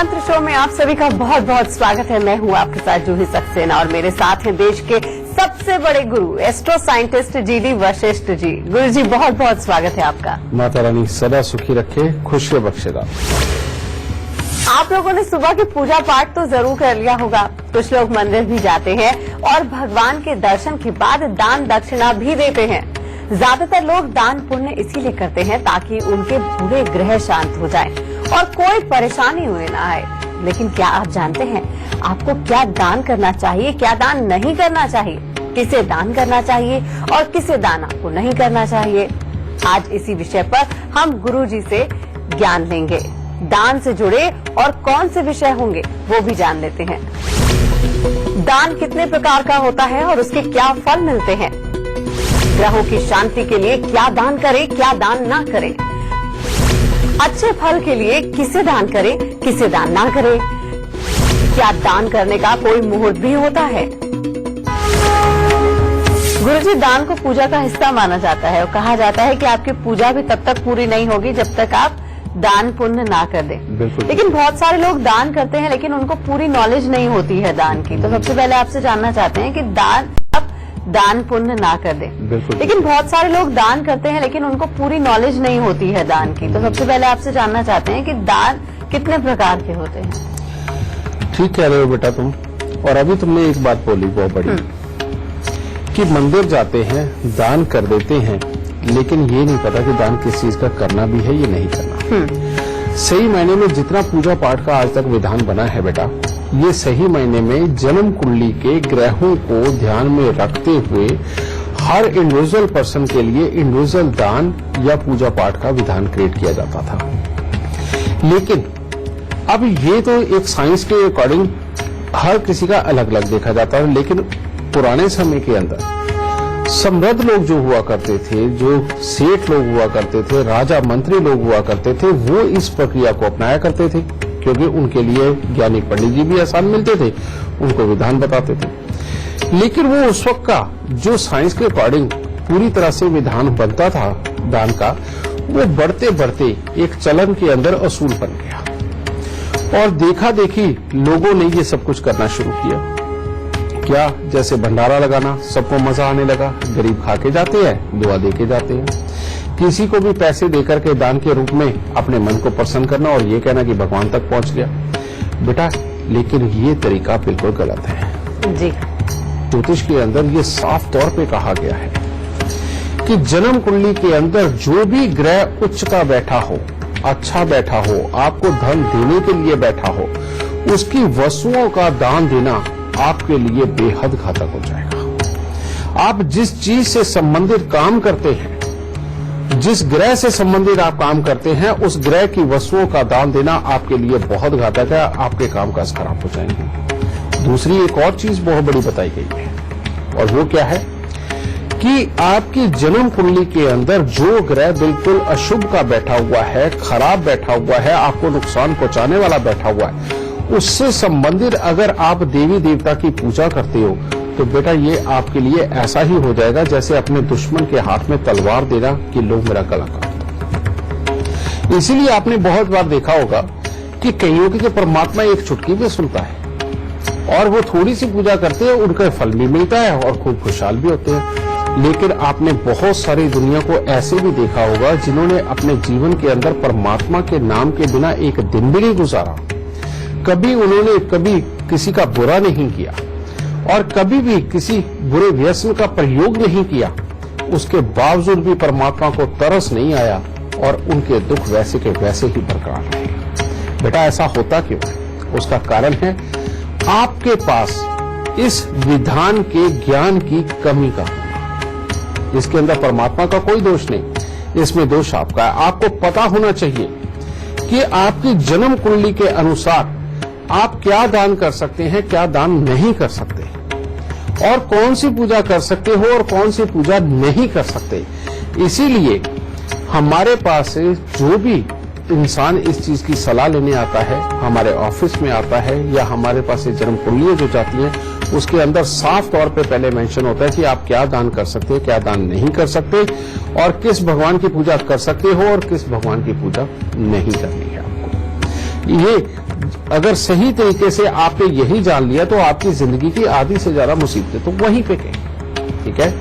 मंत्र शो में आप सभी का बहुत बहुत स्वागत है। मैं हूं आपके साथ जूही सक्सेना और मेरे साथ हैं देश के सबसे बड़े गुरु astro scientist GD Vashishtha ji. गुरु जी बहुत बहुत स्वागत है आपका। माता रानी सदा सुखी रखे, खुशियां बख्शेगा। आप लोगों ने सुबह की पूजा पाठ तो जरूर कर लिया होगा। कुछ लोग मंदिर भी जाते हैं और भगवान के दर्शन के बाद दान दक्षिणा भी देते हैं। ज्यादातर लोग दान पुण्य इसीलिए करते हैं ताकि उनके बुरे ग्रह शांत हो जाएं और कोई परेशानी हुए ना आए। लेकिन क्या आप जानते हैं आपको क्या दान करना चाहिए, क्या दान नहीं करना चाहिए, किसे दान करना चाहिए और किसे दान आपको नहीं करना चाहिए? आज इसी विषय पर हम गुरु जी से ज्ञान लेंगे। दान से जुड़े और कौन से विषय होंगे वो भी जान लेते हैं। दान कितने प्रकार का होता है और उसके क्या फल मिलते हैं? ग्रहों की शांति के लिए क्या दान करें, क्या दान ना करें? अच्छे फल के लिए किसे दान करें, किसे दान ना करें? क्या दान करने का कोई मुहूर्त भी होता है? गुरुजी, दान को पूजा का हिस्सा माना जाता है और कहा जाता है कि आपकी पूजा भी तब तक पूरी नहीं होगी जब तक आप दान पुण्य ना कर दें। लेकिन बहुत सारे लोग दान करते हैं लेकिन उनको पूरी नॉलेज नहीं होती है दान की। तो सबसे पहले आपसे जानना चाहते हैं कि दान पुण्य ना कर दें। लेकिन बहुत सारे लोग दान करते हैं लेकिन उनको पूरी नॉलेज नहीं होती है दान की। तो सबसे पहले आपसे जानना चाहते हैं कि दान कितने प्रकार के होते हैं? ठीक कह रहे हो बेटा तुम। और अभी तुमने एक बात बोली बहुत बड़ी कि मंदिर जाते हैं, दान कर देते हैं, लेकिन ये नहीं पता कि दान किस चीज का करना भी है, ये नहीं करना। सही मायने में जितना पूजा पाठ का आज तक विधान बना है बेटा, ये सही मायने में जन्म कुंडली के ग्रहों को ध्यान में रखते हुए हर इंडिविजुअल पर्सन के लिए इंडिविजुअल दान या पूजा पाठ का विधान क्रिएट किया जाता था। लेकिन अब ये तो एक साइंस के अकॉर्डिंग हर किसी का अलग अलग देखा जाता है। लेकिन पुराने समय के अंदर समृद्ध लोग जो हुआ करते थे, जो सेठ लोग हुआ करते थे, राजा मंत्री लोग हुआ करते थे, वो इस प्रक्रिया को अपनाया करते थे क्योंकि उनके लिए ज्ञानी पंडित जी भी आसान मिलते थे, उनको विधान बताते थे। लेकिन वो उस वक्त का जो साइंस के अकॉर्डिंग पूरी तरह से विधान बनता था दान का, वो बढ़ते बढ़ते एक चलन के अंदर असूल बन गया और देखा देखी लोगों ने ये सब कुछ करना शुरू किया। क्या? जैसे भंडारा लगाना, सबको मजा आने लगा। गरीब खा के जाते हैं, दुआ दे के जाते हैं। किसी को भी पैसे देकर के दान के रूप में अपने मन को प्रसन्न करना और ये कहना कि भगवान तक पहुंच गया बेटा। लेकिन ये तरीका बिल्कुल गलत है जी। ज्योतिष के अंदर ये साफ तौर पे कहा गया है कि जन्म कुंडली के अंदर जो भी ग्रह उच्च का बैठा हो, अच्छा बैठा हो, आपको धन देने के लिए बैठा हो, उसकी वस्तुओं का दान देना आपके लिए बेहद घातक हो जाएगा। आप जिस चीज से संबंधित काम करते हैं, जिस ग्रह से संबंधित आप काम करते हैं, उस ग्रह की वस्तुओं का दान देना आपके लिए बहुत घातक है। आपके कामकाज खराब हो जाएंगे। दूसरी एक और चीज बहुत बड़ी बताई गई है और वो क्या है कि आपकी जन्म कुंडली के अंदर जो ग्रह बिल्कुल अशुभ का बैठा हुआ है, खराब बैठा हुआ है, आपको नुकसान पहुंचाने वाला बैठा हुआ है, उससे संबंधित अगर आप देवी देवता की पूजा करते हो तो बेटा ये आपके लिए ऐसा ही हो जाएगा जैसे अपने दुश्मन के हाथ में तलवार देना कि लो मेरा गला काट। इसीलिए आपने बहुत बार देखा होगा कि कईयों की तो परमात्मा एक चुटकी में सुनता है और वो थोड़ी सी पूजा करते हैं, उनका फल भी मिलता है और खूब खुशहाल भी होते हैं। लेकिन आपने बहुत सारी दुनिया को ऐसे भी देखा होगा जिन्होंने अपने जीवन के अंदर परमात्मा के नाम के बिना एक दिन भी नहीं गुजारा। कभी उन्होंने कभी किसी का बुरा नहीं किया और कभी भी किसी बुरे व्यसन का प्रयोग नहीं किया। उसके बावजूद भी परमात्मा को तरस नहीं आया और उनके दुख वैसे के वैसे ही बरकरार रहे। बेटा ऐसा होता क्यों? उसका कारण है आपके पास इस विधान के ज्ञान की कमी का होना। इसके अंदर परमात्मा का कोई दोष नहीं, इसमें दोष आपका है। आपको पता होना चाहिए कि आपकी जन्म कुंडली के अनुसार आप क्या दान कर सकते हैं, क्या दान नहीं कर सकते, और कौन सी पूजा कर सकते हो और कौन सी पूजा नहीं कर सकते। इसीलिए हमारे पास जो भी इंसान इस चीज की सलाह लेने आता है, हमारे ऑफिस में आता है या हमारे पास जन्म कुंडलियां जो जाती हैं, उसके अंदर साफ तौर पे पहले मेंशन होता है कि आप क्या दान कर सकते हैं, क्या दान नहीं कर सकते, और किस भगवान की पूजा कर सकते हो और किस भगवान की पूजा नहीं करनी है आपको। ये अगर सही तरीके से आपने यही जान लिया तो आपकी जिंदगी की आधी से ज्यादा मुसीबतें तो वहीं पे गई। ठीक है,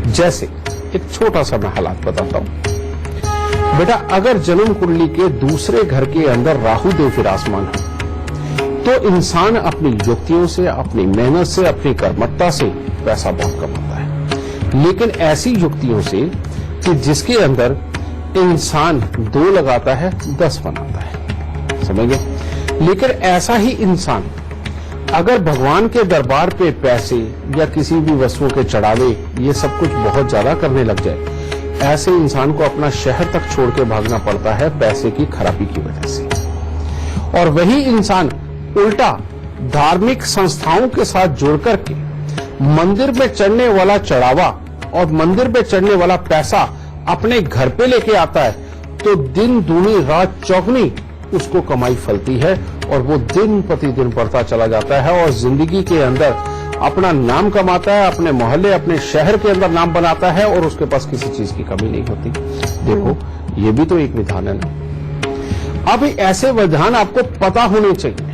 जैसे एक छोटा सा मैं हालात बताता हूं। बेटा, अगर जन्म कुंडली के दूसरे घर के अंदर राहु देव विराजमान हो तो इंसान अपनी युक्तियों से, अपनी मेहनत से, अपनी कर्मठता से पैसा बहुत कमाता है। लेकिन ऐसी युक्तियों से कि जिसके अंदर इंसान 2 लगाता है 10 बनाता है, समझ गए। लेकिन ऐसा ही इंसान अगर भगवान के दरबार पे पैसे या किसी भी वस्तुओं के चढ़ावे ये सब कुछ बहुत ज्यादा करने लग जाए, ऐसे इंसान को अपना शहर तक छोड़ के भागना पड़ता है पैसे की खराबी की वजह से। और वही इंसान उल्टा धार्मिक संस्थाओं के साथ जुड़ करके मंदिर में चढ़ने वाला चढ़ावा और मंदिर में चढ़ने वाला पैसा अपने घर पे लेके आता है तो दिन दूनी रात चौगनी उसको कमाई फलती है और वो दिन प्रतिदिन बढ़ता चला जाता है और जिंदगी के अंदर अपना नाम कमाता है, अपने मोहल्ले, अपने शहर के अंदर नाम बनाता है और उसके पास किसी चीज की कमी नहीं होती। देखो, ये भी तो एक विधान है ना। अब ऐसे विधान आपको पता होने चाहिए।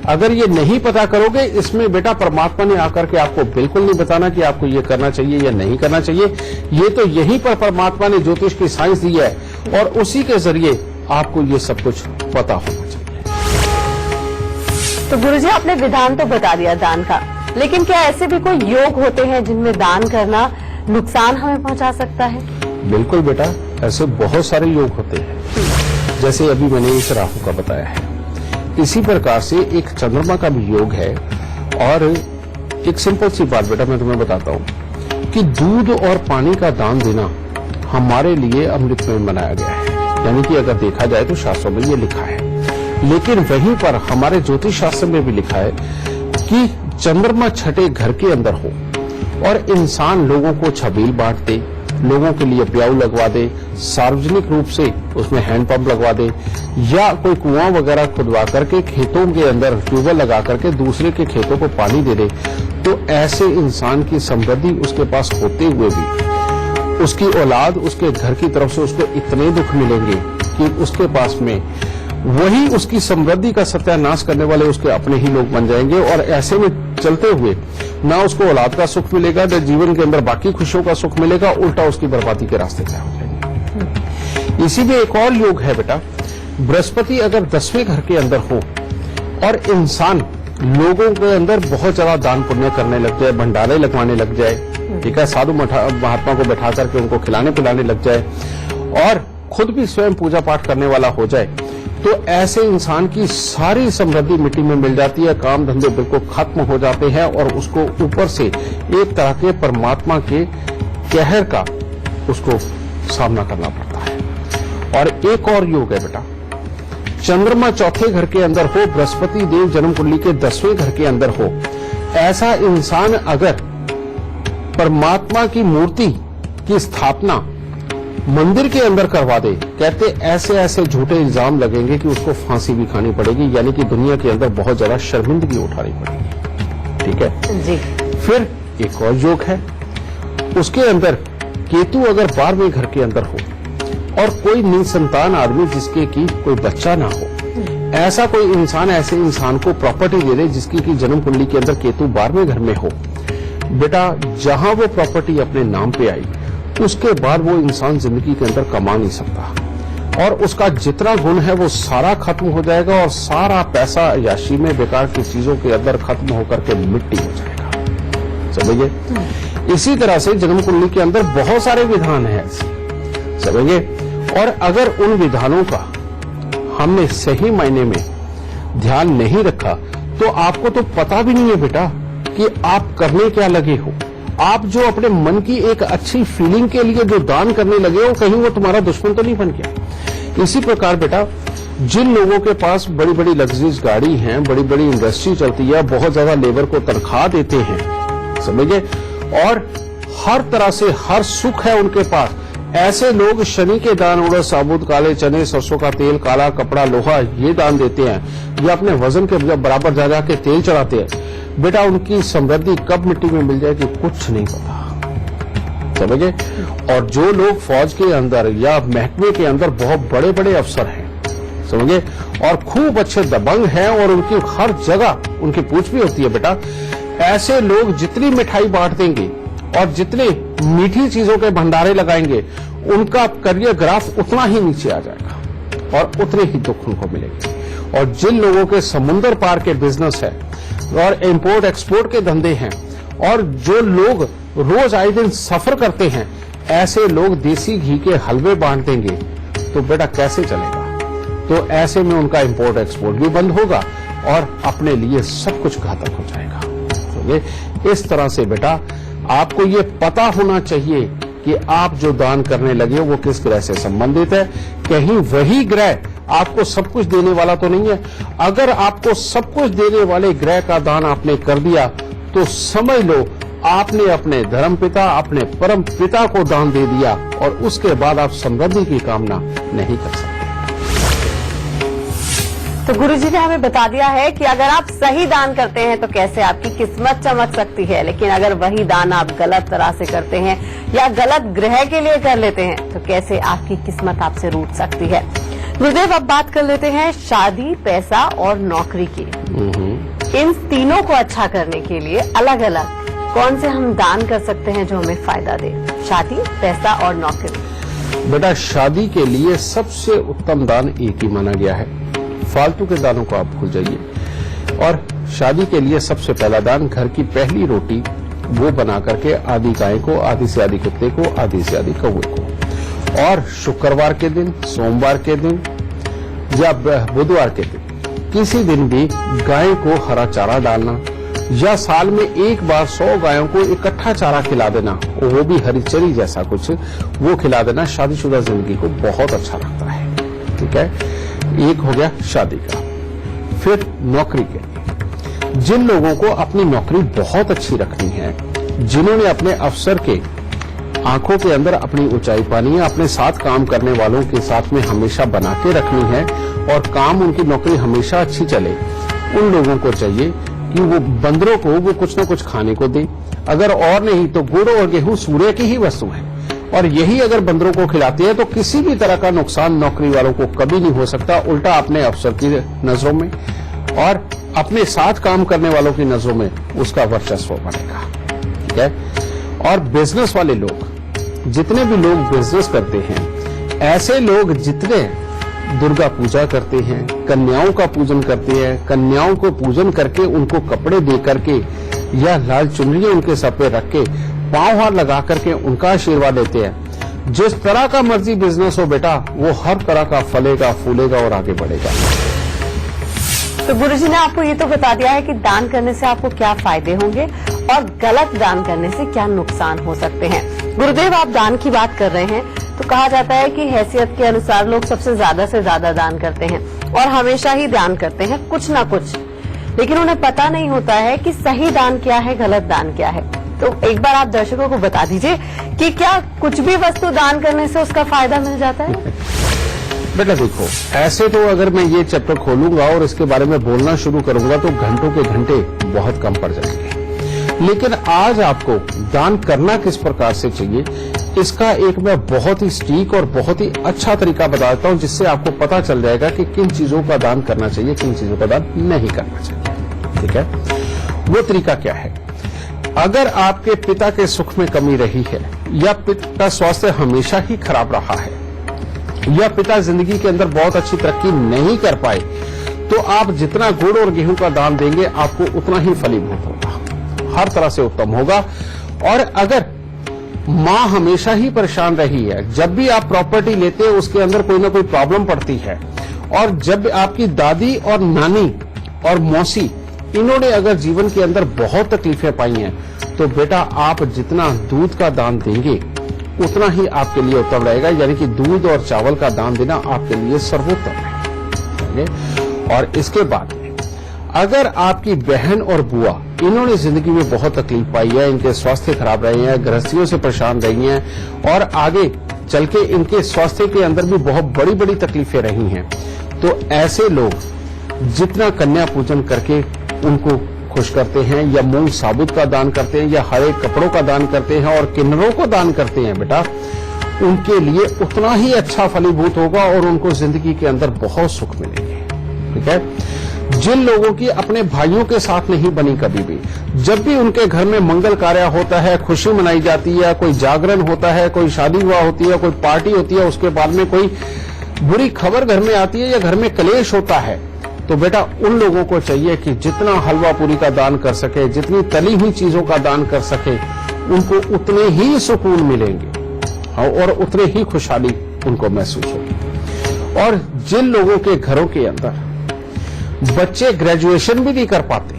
अगर ये नहीं पता करोगे, इसमें बेटा परमात्मा ने आकर के आपको बिल्कुल नहीं बताना कि आपको ये करना चाहिए या नहीं करना चाहिए। ये तो यहीं पर परमात्मा ने ज्योतिष की साइंस दी है और उसी के जरिए आपको ये सब कुछ पता होना चाहिए। तो गुरुजी, आपने विधान तो बता दिया दान का, लेकिन क्या ऐसे भी कोई योग होते हैं जिनमें दान करना नुकसान हमें पहुंचा सकता है? बिल्कुल बेटा, ऐसे बहुत सारे योग होते हैं। जैसे अभी मैंने इस राहु का बताया है, इसी प्रकार से एक चंद्रमा का भी योग है। और एक सिंपल सी बात बेटा मैं तुम्हें बताता हूं कि दूध और पानी का दान देना हमारे लिए अमृत में बनाया गया है, यानी कि अगर देखा जाए तो शास्त्रों में ये लिखा है। लेकिन वहीं पर हमारे ज्योतिष शास्त्र में भी लिखा है कि चंद्रमा छठे घर के अंदर हो और इंसान लोगों को छबील बांट दे, लोगों के लिए प्याऊ लगवा दे, सार्वजनिक रूप से उसमें हैंडपंप लगवा दे या कोई कुआं वगैरह खुदवा करके खेतों के अंदर ट्यूबवेल लगा करके दूसरे के खेतों को पानी दे दे, तो ऐसे इंसान की समृद्धि उसके पास होते हुए भी उसकी औलाद, उसके घर की तरफ से उसको इतने दुख मिलेंगे कि उसके पास में वही उसकी समृद्धि का सत्यानाश करने वाले उसके अपने ही लोग बन जाएंगे। और ऐसे में चलते हुए ना उसको औलाद का सुख मिलेगा, ना जीवन के अंदर बाकी खुशियों का सुख मिलेगा, उल्टा उसकी बर्बादी के रास्ते तय हो जाएंगे। इसी में एक और योग है बेटा, बृहस्पति अगर 10वें घर के अंदर हो और इंसान लोगों के अंदर बहुत ज्यादा दान पुण्य करने लग जाए, भंडारे लगवाने लग जाए, ठीक है, साधु महात्मा को बैठा करके उनको खिलाने पिलाने लग जाए और खुद भी स्वयं पूजा पाठ करने वाला हो जाए, तो ऐसे इंसान की सारी समृद्धि मिट्टी में मिल जाती है, काम धंधे बिल्कुल खत्म हो जाते हैं और उसको ऊपर से एक तरह के परमात्मा के कहर का उसको सामना करना पड़ता है। और एक और योग है बेटा, चंद्रमा चौथे घर के अंदर हो, बृहस्पति देव जन्म कुंडली के 10वें घर के अंदर हो, ऐसा इंसान अगर परमात्मा की मूर्ति की स्थापना मंदिर के अंदर करवा दे, कहते ऐसे ऐसे झूठे इल्जाम लगेंगे कि उसको फांसी भी खानी पड़ेगी, यानी कि दुनिया के अंदर बहुत ज्यादा शर्मिंदगी उठानी पड़ेगी। ठीक है जी। फिर एक और योग है, उसके अंदर केतु अगर 12वें घर के अंदर हो और कोई निसंतान आदमी जिसके की कोई बच्चा ना हो, ऐसा कोई इंसान ऐसे इंसान को प्रॉपर्टी दे दे जिसकी की जन्म कुंडली के अंदर केतु 12वें घर में हो, बेटा जहां वो प्रॉपर्टी अपने नाम पे आई उसके बाद वो इंसान जिंदगी के अंदर कमा नहीं सकता और उसका जितना गुण है वो सारा खत्म हो जाएगा और सारा पैसा याशी में बेकार की चीजों के अंदर खत्म होकर के मिट्टी हो जाएगा। समझिए, इसी तरह से जन्म कुंडली के अंदर बहुत सारे विधान हैं ऐसे, समझिए। और अगर उन विधानों का हमने सही मायने में ध्यान नहीं रखा तो आपको तो पता भी नहीं है बेटा कि आप करने क्या लगे हो। आप जो अपने मन की एक अच्छी फीलिंग के लिए जो दान करने लगे हो, कहीं वो तुम्हारा दुश्मन तो नहीं बन गया। इसी प्रकार बेटा, जिन लोगों के पास बड़ी बड़ी लग्जरीज गाड़ी हैं, बड़ी बड़ी इंडस्ट्री चलती है, बहुत ज्यादा लेबर को तनख्वाह देते हैं, समझे, और हर तरह से हर सुख है उनके पास, ऐसे लोग शनि के दान, उड़द, साबुत, काले चने, सरसों का तेल, काला कपड़ा, लोहा ये दान देते हैं या अपने वजन के बराबर जा जाके तेल चढ़ाते हैं, बेटा उनकी समृद्धि कब मिट्टी में मिल जाएगी कुछ नहीं पता, समझे। और जो लोग फौज के अंदर या महकमे के अंदर बहुत बड़े बड़े अफसर हैं, समझे, और खूब अच्छे दबंग हैं और उनकी हर जगह उनकी पूछ भी होती है बेटा। ऐसे लोग जितनी मिठाई बांट देंगे और जितने मीठी चीजों के भंडारे लगाएंगे, उनका करियर ग्राफ उतना ही नीचे आ जाएगा और उतने ही दुख उनको मिलेंगे। और जिन लोगों के समुद्र पार के बिजनेस है और इंपोर्ट एक्सपोर्ट के धंधे हैं और जो लोग रोज आए दिन सफर करते हैं, ऐसे लोग देसी घी के हलवे बांट देंगे तो बेटा कैसे चलेगा। तो ऐसे में उनका इंपोर्ट एक्सपोर्ट भी बंद होगा और अपने लिए सब कुछ घातक हो जाएगा। तो ये इस तरह से बेटा आपको ये पता होना चाहिए कि आप जो दान करने लगे वो किस ग्रह से संबंधित है। कहीं वही ग्रह आपको सब कुछ देने वाला तो नहीं है। अगर आपको सब कुछ देने वाले ग्रह का दान आपने कर दिया तो समझ लो आपने अपने धर्मपिता, अपने परम पिता को दान दे दिया और उसके बाद आप समृद्धि की कामना नहीं कर सकते। तो गुरुजी ने हमें बता दिया है कि अगर आप सही दान करते हैं तो कैसे आपकी किस्मत चमक सकती है, लेकिन अगर वही दान आप गलत तरह से करते हैं या गलत ग्रह के लिए कर लेते हैं तो कैसे आपकी किस्मत आपसे रूठ सकती है। गुरुदेव, अब बात कर लेते हैं शादी, पैसा और नौकरी की। इन तीनों को अच्छा करने के लिए अलग अलग कौन से हम दान कर सकते हैं जो हमें फायदा दे? शादी, पैसा और नौकरी। बेटा शादी के लिए सबसे उत्तम दान एक ही माना गया है। फालतू के दानों को आप भूल जाइए। और शादी के लिए सबसे पहला दान घर की पहली रोटी वो बना करके आधी गाय को, आधी से आधी कुत्ते को, आधी से आधी कौवे को। और शुक्रवार के दिन, सोमवार के दिन या बुधवार के दिन किसी दिन भी गाय को हरा चारा डालना या साल में एक बार 100 गायों को इकट्ठा चारा खिला देना, वो भी हरी चरी जैसा कुछ वो खिला देना शादीशुदा जिंदगी को बहुत अच्छा लगता है। ठीक है, एक हो गया शादी का। फिर नौकरी के, जिन लोगों को अपनी नौकरी बहुत अच्छी रखनी है, जिन्होंने अपने अफसर के आंखों के अंदर अपनी ऊंचाई पानी है, अपने साथ काम करने वालों के साथ में हमेशा बना के रखनी है और काम उनकी नौकरी हमेशा अच्छी चले, उन लोगों को चाहिए कि वो बंदरों को वो कुछ न कुछ खाने को दे। अगर और नहीं तो गुड़ और गेहूं सूर्य की ही वस्तु है और यही अगर बंदरों को खिलाते हैं तो किसी भी तरह का नुकसान नौकरी वालों को कभी नहीं हो सकता। उल्टा अपने अफसर की नजरों में और अपने साथ काम करने वालों की नजरों में उसका वर्चस्व बनेगा। ठीक है, और बिजनेस वाले लोग, जितने भी लोग बिजनेस करते हैं, ऐसे लोग जितने दुर्गा पूजा करते हैं, कन्याओं का पूजन करते हैं, कन्याओं को पूजन करके उनको कपड़े दे करके या लाल चुनरियां उनके सर पे रख के पांव हाथ लगा करके उनका आशीर्वाद लेते हैं, जिस तरह का मर्जी बिजनेस हो बेटा वो हर तरह का फलेगा, फूलेगा और आगे बढ़ेगा। तो गुरुजी ने आपको ये तो बता दिया है कि दान करने से आपको क्या फायदे होंगे और गलत दान करने से क्या नुकसान हो सकते हैं। गुरुदेव, आप दान की बात कर रहे हैं तो कहा जाता है कि हैसियत के अनुसार लोग सबसे ज्यादा से ज्यादा दान करते हैं और हमेशा ही दान करते हैं कुछ ना कुछ, लेकिन उन्हें पता नहीं होता है कि सही दान क्या है, गलत दान क्या है। तो एक बार आप दर्शकों को बता दीजिए कि क्या कुछ भी वस्तु दान करने से उसका फायदा मिल जाता है? बेटा देखो, ऐसे तो अगर मैं ये चैप्टर खोलूंगा और इसके बारे में बोलना शुरू करूंगा तो घंटों के घंटे बहुत कम पड़ जाएंगे। लेकिन आज आपको दान करना किस प्रकार से चाहिए, इसका एक मैं बहुत ही सटीक और बहुत ही अच्छा तरीका बताता हूं, जिससे आपको पता चल जाएगा कि किन चीजों का दान करना चाहिए, किन चीजों का दान नहीं करना चाहिए। ठीक है, वो तरीका क्या है? अगर आपके पिता के सुख में कमी रही है या पिता का स्वास्थ्य हमेशा ही खराब रहा है या पिता जिंदगी के अंदर बहुत अच्छी तरक्की नहीं कर पाए, तो आप जितना गुड़ और गेहूं का दान देंगे आपको उतना ही फलीभूत होगा, हर तरह से उत्तम होगा। और अगर मां हमेशा ही परेशान रही है, जब भी आप प्रॉपर्टी लेते हैं उसके अंदर कोई ना कोई प्रॉब्लम पड़ती है, और जब आपकी दादी और नानी और मौसी इन्होंने अगर जीवन के अंदर बहुत तकलीफें पाई हैं, तो बेटा आप जितना दूध का दान देंगे उतना ही आपके लिए उत्तम रहेगा। यानी कि दूध और चावल का दान देना आपके लिए सर्वोत्तम है। और इसके बाद अगर आपकी बहन और बुआ इन्होंने जिंदगी में बहुत तकलीफ पाई है, इनके स्वास्थ्य खराब रहे हैं, गृहस्थियों से परेशान रही हैं और आगे चल के इनके स्वास्थ्य के अंदर भी बहुत बड़ी बड़ी तकलीफें रही हैं, तो ऐसे लोग जितना कन्या पूजन करके उनको खुश करते हैं या मूंग साबुत का दान करते हैं या हरे कपड़ों का दान करते हैं और किन्नरों को दान करते हैं बेटा, उनके लिए उतना ही अच्छा फलीभूत होगा और उनको जिंदगी के अंदर बहुत सुख मिलेंगे। ठीक है। जिन लोगों की अपने भाइयों के साथ नहीं बनी कभी भी, जब भी उनके घर में मंगल कार्य होता है, खुशी मनाई जाती है, कोई जागरण होता है, कोई शादी विवाह होती है, कोई पार्टी होती है, उसके बाद में कोई बुरी खबर घर में आती है या घर में क्लेश होता है, तो बेटा उन लोगों को चाहिए कि जितना हलवा पूरी का दान कर सके, जितनी तली हुई चीजों का दान कर सके, उनको उतने ही सुकून मिलेंगे और उतने ही खुशहाली उनको महसूस होगी। और जिन लोगों के घरों के अंदर बच्चे ग्रेजुएशन भी नहीं कर पाते,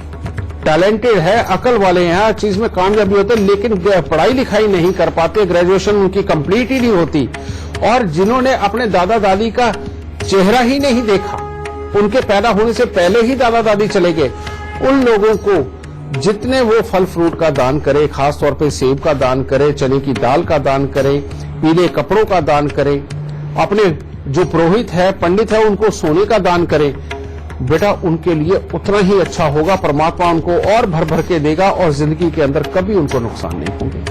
टैलेंटेड है, अकल वाले हैं, हर चीज में कामयाबी होते, लेकिन पढ़ाई लिखाई नहीं कर पाते, ग्रेजुएशन उनकी कंप्लीट ही नहीं होती, और जिन्होंने अपने दादा दादी का चेहरा ही नहीं देखा, उनके पैदा होने से पहले ही दादा दादी चले गए, उन लोगों को जितने वो फल फ्रूट का दान करे, खासतौर पे सेब का दान करे, चने की दाल का दान करे, पीले कपड़ों का दान करे, अपने जो पुरोहित है, पंडित है, उनको सोने का दान करे, बेटा उनके लिए उतना ही अच्छा होगा। परमात्मा उनको और भर भर के देगा और जिंदगी के अंदर कभी उनको नुकसान नहीं होंगे।